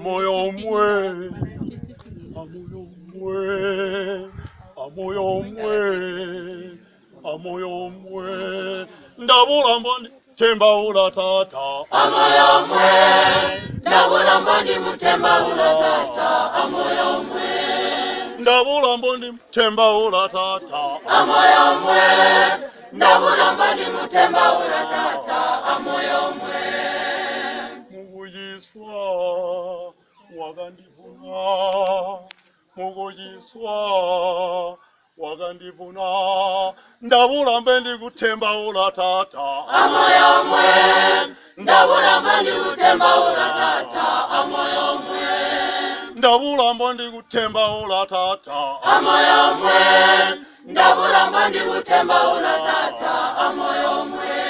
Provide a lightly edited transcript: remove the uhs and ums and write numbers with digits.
amoyo mwe, amoyo mwe, ndabula mboni temba ula tata, amoyo mwe, ndabula mboni mutemba ula tata, amoyo mwe, ndabula mboni temba ula tata, amoyo mwe, ndabula mboni mutemba ula tata, amoyo mwe. Mugujiswa wagandivuna, mugujiswa wagandivuna, ndabula mbendi kutemba ula tata, amoyo mwe, ndabula mboni mutemba ula tata, amoyo mwe, ndabula mbendi kutemba ula tata, amoyo mwe, ndabula mboni mutemba ula tata, amoyo mwe.